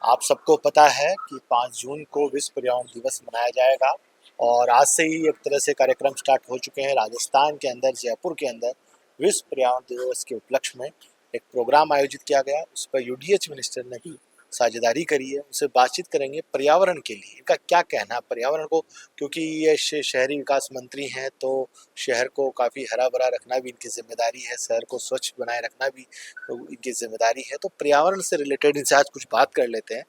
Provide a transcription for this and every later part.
आप सबको पता है कि 5 जून को विश्व पर्यावरण दिवस मनाया जाएगा और आज से ही एक तरह से कार्यक्रम स्टार्ट हो चुके हैं। राजस्थान के अंदर, जयपुर के अंदर विश्व पर्यावरण दिवस के उपलक्ष्य में एक प्रोग्राम आयोजित किया गया। उस पर यूडीएच मिनिस्टर ने भी साझेदारी करी है। उनसे बातचीत करेंगे पर्यावरण के लिए, इनका क्या कहना है पर्यावरण को, क्योंकि ये शहरी विकास मंत्री हैं तो शहर को काफ़ी हरा भरा रखना भी इनकी जिम्मेदारी है, शहर को स्वच्छ बनाए रखना भी तो इनकी जिम्मेदारी है। तो पर्यावरण से रिलेटेड इनसे आज कुछ बात कर लेते हैं।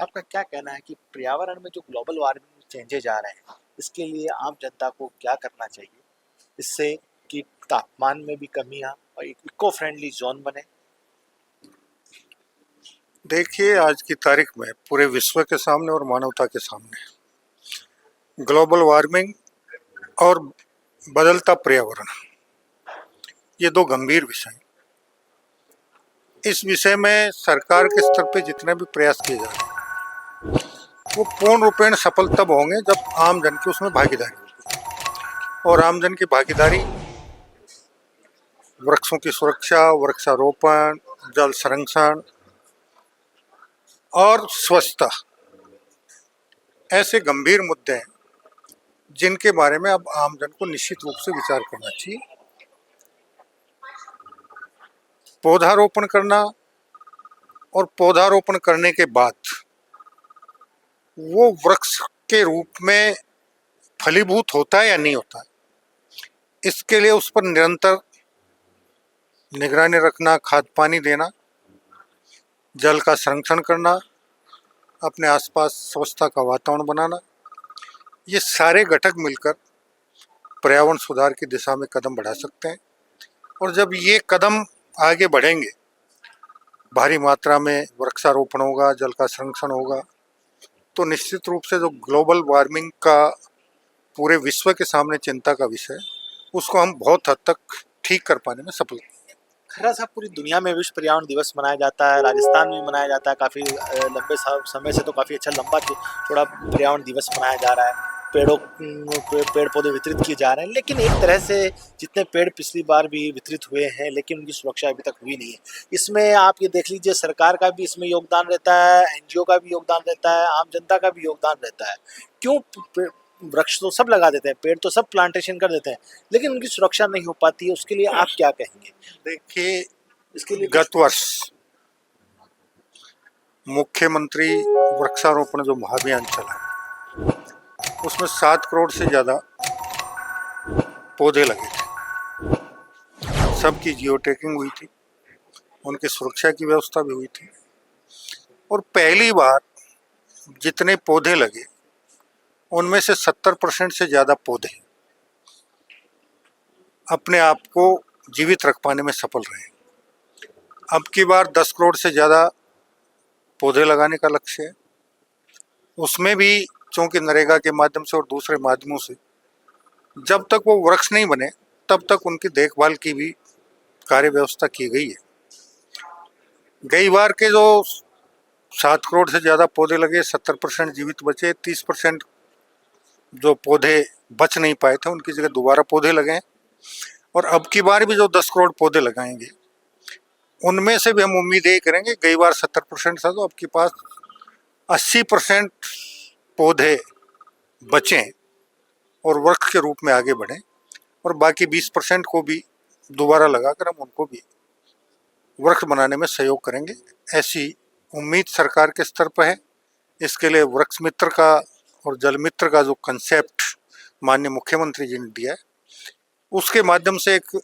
आपका क्या कहना है कि पर्यावरण में जो ग्लोबल वार्मिंग चेंजेज आ रहे हैं, इसके लिए आम जनता को क्या करना चाहिए, इससे कि तापमान में भी कमी आ और एक इको फ्रेंडली जोन बने? देखिए, आज की तारीख में पूरे विश्व के सामने और मानवता के सामने ग्लोबल वार्मिंग और बदलता पर्यावरण, ये दो गंभीर विषय हैं। इस विषय में सरकार के स्तर पे जितने भी प्रयास किए जा रहे हैं वो पूर्ण रूपेण सफल तब होंगे जब आम जन की उसमें भागीदारी होगी। और आम जन की भागीदारी वृक्षों की सुरक्षा, वृक्षारोपण, जल संरक्षण और स्वच्छता, ऐसे गंभीर मुद्दे हैं जिनके बारे में अब आम जन को निश्चित रूप से विचार करना चाहिए। पौधारोपण करना और पौधारोपण करने के बाद वो वृक्ष के रूप में फलीभूत होता है या नहीं होता है, इसके लिए उस पर निरंतर निगरानी रखना, खाद पानी देना, जल का संरक्षण करना, अपने आसपास स्वच्छता का वातावरण बनाना, ये सारे घटक मिलकर पर्यावरण सुधार की दिशा में कदम बढ़ा सकते हैं। और जब ये कदम आगे बढ़ेंगे, भारी मात्रा में वृक्षारोपण होगा, जल का संरक्षण होगा, तो निश्चित रूप से जो ग्लोबल वार्मिंग का पूरे विश्व के सामने चिंता का विषय है, उसको हम बहुत हद तक ठीक कर पाने में सफल होंगे। खैर साहब, पूरी दुनिया में विश्व पर्यावरण दिवस मनाया जाता है, राजस्थान में भी मनाया जाता है, काफ़ी लंबे समय से तो काफ़ी अच्छा लंबा थोड़ा पर्यावरण दिवस मनाया जा रहा है। पेड़ पौधे वितरित किए जा रहे हैं, लेकिन एक तरह से जितने पेड़ पिछली बार भी वितरित हुए हैं, लेकिन उनकी सुरक्षा अभी तक हुई नहीं है। इसमें आप ये देख लीजिए, सरकार का भी इसमें योगदान रहता है, एनजीओ का भी योगदान रहता है, आम जनता का भी योगदान रहता है। क्यों वृक्ष तो सब लगा देते हैं, पेड़ तो सब प्लांटेशन कर देते हैं, लेकिन उनकी सुरक्षा नहीं हो पाती है, उसके लिए आप क्या कहेंगे? देखिए, इसके लिए गत वर्ष मुख्यमंत्री वृक्षारोपण जो महाअभियान चला, उसमें 7 करोड़ से ज्यादा पौधे लगे थे। सबकी जियो टैगिंग हुई थी, उनकी सुरक्षा की व्यवस्था भी हुई थी। और पहली बार जितने पौधे लगे उनमें से 70% से ज्यादा पौधे अपने आप को जीवित रख पाने में सफल रहे। अब की बार 10 करोड़ से ज्यादा पौधे लगाने का लक्ष्य है। उसमें भी चूंकि नरेगा के माध्यम से और दूसरे माध्यमों से जब तक वो वृक्ष नहीं बने तब तक उनकी देखभाल की भी कार्य व्यवस्था की गई है। गई बार के जो 7 करोड़ से ज्यादा पौधे लगे, 70% जीवित बचे, 30% जो पौधे बच नहीं पाए थे उनकी जगह दोबारा पौधे लगे। और अब की बार भी जो 10 करोड़ पौधे लगाएंगे उनमें से भी हम उम्मीद यही करेंगे, गई बार 70% था तो अब के पास 80% पौधे बचें और वृक्ष के रूप में आगे बढ़ें, और बाकी 20% को भी दोबारा लगाकर हम उनको भी वृक्ष बनाने में सहयोग करेंगे। ऐसी उम्मीद सरकार के स्तर पर है। इसके लिए वृक्ष मित्र का और जल मित्र का जो कंसेप्ट माननीय मुख्यमंत्री जी ने दिया है, उसके माध्यम से एक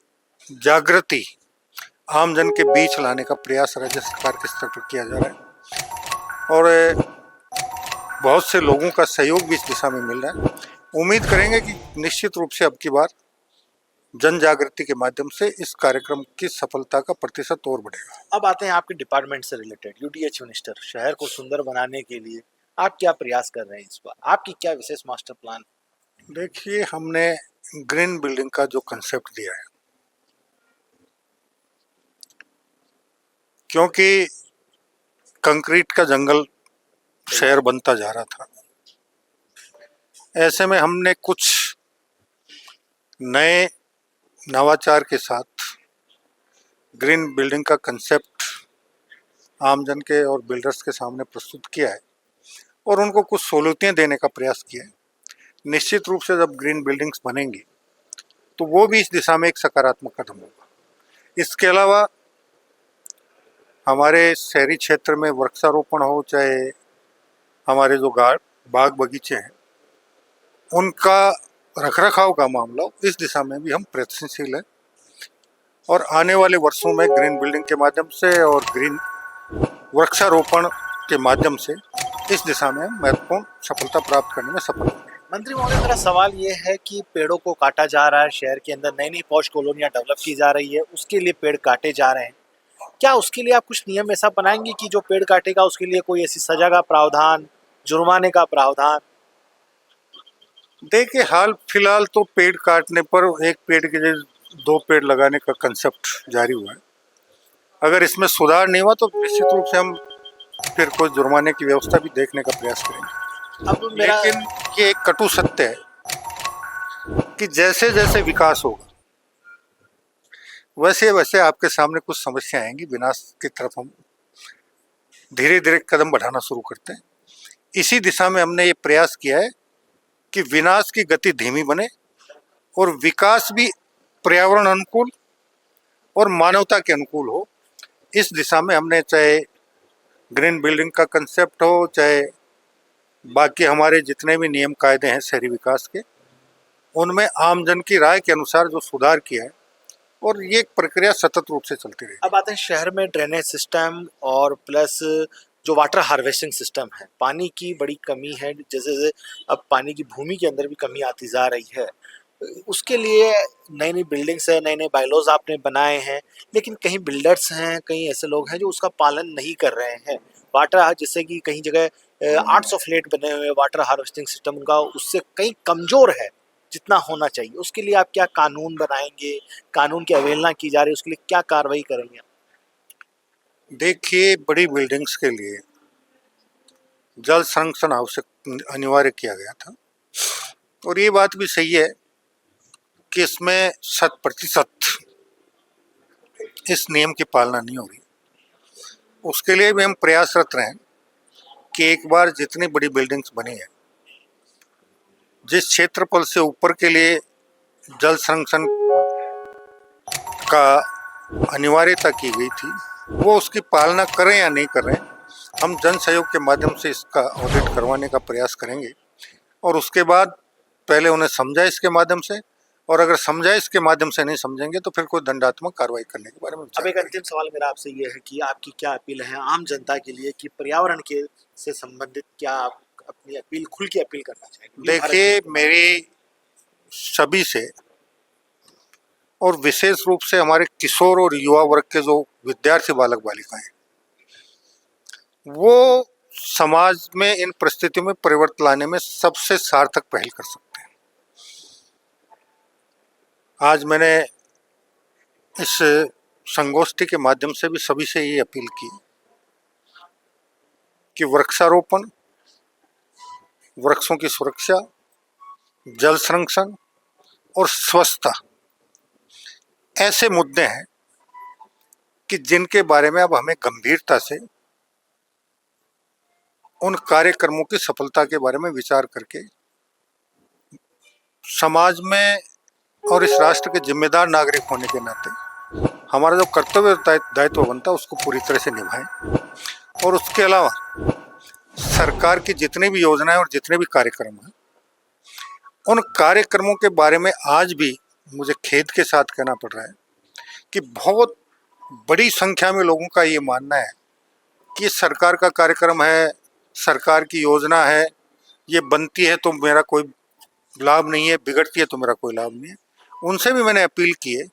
जागृति आम जन के बीच लाने का प्रयास राज्य सरकार के स्तर पर किया जा रहा है और बहुत से लोगों का सहयोग भी इस दिशा में मिल रहा है। उम्मीद करेंगे कि निश्चित रूप से अब की बार जन जागृति के माध्यम से इस कार्यक्रम की सफलता का प्रतिशत और बढ़ेगा। अब आते हैं आपके डिपार्टमेंट से रिलेटेड, यूडीएच मिनिस्टर, शहर को सुंदर बनाने के लिए आप क्या प्रयास कर रहे हैं इस बार? आपकी क्या विशेष मास्टर प्लान? देखिए, हमने ग्रीन बिल्डिंग का जो कंसेप्ट दिया है, क्योंकि कंक्रीट का जंगल शहर बनता जा रहा था, ऐसे में हमने कुछ नए नवाचार के साथ ग्रीन बिल्डिंग का कंसेप्ट आमजन के और बिल्डर्स के सामने प्रस्तुत किया है और उनको कुछ सहूलियतें देने का प्रयास किया है। निश्चित रूप से जब ग्रीन बिल्डिंग्स बनेंगी तो वो भी इस दिशा में एक सकारात्मक कदम होगा। इसके अलावा हमारे शहरी क्षेत्र में वृक्षारोपण हो, चाहे हमारे जो बाग बगीचे हैं उनका रखरखाव का मामला हो, इस दिशा में भी हम प्रयत्नशील हैं और आने वाले वर्षों में ग्रीन बिल्डिंग के माध्यम से और ग्रीन वृक्षारोपण के माध्यम से इस दिशा में महत्वपूर्ण सफलता प्राप्त करने में सफल होंगे। मंत्री महोदय, मेरा सवाल ये है कि पेड़ों को काटा जा रहा है, शहर के अंदर नई नई पॉश कॉलोनियां डेवलप की जा रही है, उसके लिए पेड़ काटे जा रहे हैं। क्या उसके लिए आप कुछ नियम ऐसा बनाएंगे कि जो पेड़ काटेगा उसके लिए कोई ऐसी सजा का प्रावधान, जुर्माने का प्रावधान? देखिए, हाल फिलहाल तो पेड़ काटने पर एक पेड़ के जगह 2 पेड़ लगाने का कंसेप्ट जारी हुआ है। अगर इसमें सुधार नहीं हुआ तो निश्चित रूप से हम फिर कोई जुर्माने की व्यवस्था भी देखने का प्रयास करेंगे। अब मेरा लेकिन ये एक कटु सत्य है कि जैसे जैसे विकास होगा वैसे वैसे आपके सामने कुछ समस्या आएंगी, विनाश की तरफ हम धीरे धीरे कदम बढ़ाना शुरू करते हैं। इसी दिशा में हमने ये प्रयास किया है कि विनाश की गति धीमी बने और विकास भी पर्यावरण अनुकूल और मानवता के अनुकूल हो। इस दिशा में हमने चाहे ग्रीन बिल्डिंग का कंसेप्ट हो, चाहे बाकी हमारे जितने भी नियम कायदे हैं शहरी विकास के, उनमें आमजन की राय के अनुसार जो सुधार किया है और ये प्रक्रिया सतत रूप से चलती रही। अब आते हैं शहर में ड्रेनेज सिस्टम और प्लस जो वाटर हार्वेस्टिंग सिस्टम है। पानी की बड़ी कमी है, जैसे जैसे अब पानी की भूमि के अंदर भी कमी आती जा रही है। उसके लिए नई नई बिल्डिंग्स है, नए नए बायलॉज आपने बनाए हैं, लेकिन कहीं बिल्डर्स हैं, कहीं ऐसे लोग हैं जो उसका पालन नहीं कर रहे हैं। वाटर, जैसे कि कहीं जगह आर्ट्स ऑफ लेट बने हुए वाटर हार्वेस्टिंग सिस्टम, उनका उससे कहीं कमजोर है जितना होना चाहिए। उसके लिए आप क्या कानून बनाएंगे? कानून की अवहेलना की जा रही है, उसके लिए क्या कार्रवाई करेंगे? देखिए, बड़ी बिल्डिंग्स के लिए जल संरक्षण आवश्यक अनिवार्य किया गया था और ये बात भी सही है कि इसमें 100% इस नियम की पालना नहीं हो रही। उसके लिए भी हम प्रयासरत रहे कि एक बार जितनी बड़ी बिल्डिंग्स बनी है, जिस क्षेत्रफल से ऊपर के लिए जल संरक्षण का अनिवार्यता की गई थी, वो उसकी पालना करें या नहीं करें, हम जन सहयोग के माध्यम से इसका ऑडिट करवाने का प्रयास करेंगे और उसके बाद पहले उन्हें समझा इसके माध्यम से, और अगर समझा इसके माध्यम से नहीं समझेंगे तो फिर कोई दंडात्मक कार्रवाई करने के बारे में। अब एक अंतिम सवाल मेरा आपसे ये है कि आपकी क्या अपील है आम जनता के लिए कि पर्यावरण के से संबंधित क्या आप अपनी अपील, खुल की अपील करना चाहेंगे? देखिए, मेरी सभी से और विशेष रूप से हमारे किशोर और युवा वर्ग के जो विद्यार्थी बालक बालिकाएं, वो समाज में इन परिस्थितियों में परिवर्तन लाने में सबसे सार्थक पहल कर सकते हैं। आज मैंने इस संगोष्ठी के माध्यम से भी सभी से ये अपील की कि वृक्षारोपण, वृक्षों की सुरक्षा, जल संरक्षण और स्वच्छता ऐसे मुद्दे हैं कि जिनके बारे में अब हमें गंभीरता से उन कार्यक्रमों की सफलता के बारे में विचार करके समाज में और इस राष्ट्र के जिम्मेदार नागरिक होने के नाते हमारा जो कर्तव्य दायित्व बनता है उसको पूरी तरह से निभाएं। और उसके अलावा सरकार की जितनी भी योजनाएं और जितने भी कार्यक्रम हैं, उन कार्यक्रमों के बारे में आज भी मुझे खेद के साथ कहना पड़ रहा है कि बहुत बड़ी संख्या में लोगों का ये मानना है कि सरकार का कार्यक्रम है, सरकार की योजना है, ये बनती है तो मेरा कोई लाभ नहीं है, बिगड़ती है तो मेरा कोई लाभ नहीं है। उनसे भी मैंने अपील की है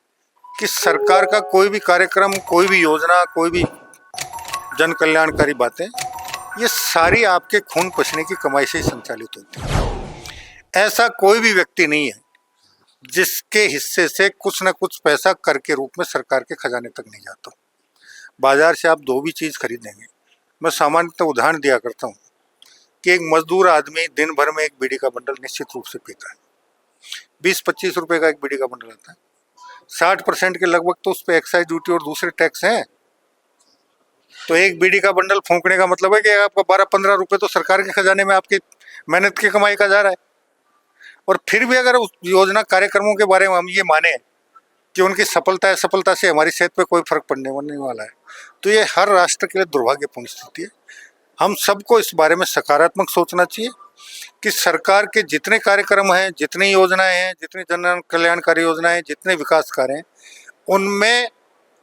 कि सरकार का कोई भी कार्यक्रम, कोई भी योजना, कोई भी जन कल्याणकारी बातें, ये सारी आपके खून पसीने की कमाई से ही संचालित होती है। ऐसा कोई भी व्यक्ति नहीं है जिसके हिस्से से कुछ न कुछ पैसा कर के रूप में सरकार के खजाने तक नहीं जाता। बाजार से आप दो भी चीज़ खरीदेंगे, मैं सामान्यतः उदाहरण दिया करता हूँ कि एक मजदूर आदमी दिन भर में एक बीड़ी का बंडल निश्चित रूप से पीता है। 20-25 रुपए का एक बीड़ी का बंडल आता है। 60% के लगभग तो उस पर एक्साइज ड्यूटी और दूसरे टैक्स हैं। तो एक बीड़ी का बंडल फूंकने का मतलब है कि आपको 12-15 रुपए तो सरकार के खजाने में आपकी मेहनत की कमाई का जा रहा है। और फिर भी अगर उस योजना कार्यक्रमों के बारे में हम ये माने कि उनकी सफलता असफलता से हमारी सेहत पे कोई फर्क पड़ने नहीं वाला है, तो ये हर राष्ट्र के लिए दुर्भाग्यपूर्ण स्थिति है। हम सबको इस बारे में सकारात्मक सोचना चाहिए कि सरकार के जितने कार्यक्रम हैं, जितनी योजनाएं हैं, जितनी जन कल्याणकारी योजनाएं, जितने विकास कार्य हैं, उनमें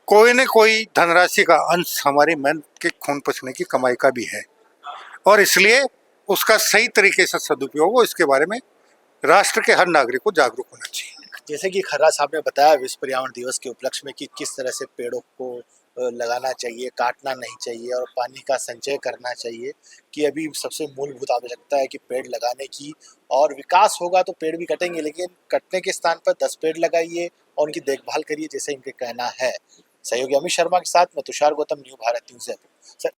कोई न कोई धनराशि का अंश हमारी मेहनत के खून पसीने की कमाई का भी है, और इसलिए उसका सही तरीके से सदुपयोग हो, इसके बारे में राष्ट्र के हर नागरिक को जागरूक होना चाहिए। जैसे कि खर्रा साहब ने बताया विश्व पर्यावरण दिवस के उपलक्ष्य में कि किस तरह से पेड़ों को लगाना चाहिए, काटना नहीं चाहिए और पानी का संचय करना चाहिए, कि अभी सबसे मूलभूत आवश्यकता है कि पेड़ लगाने की, और विकास होगा तो पेड़ भी कटेंगे, लेकिन कटने के स्थान पर 10 पेड़ लगाइए और उनकी देखभाल करिए, जैसे इनके कहना है। सहयोगी अमित शर्मा के साथ मैं तुषार गौतम, न्यू भारत न्यूज़ जयपुर।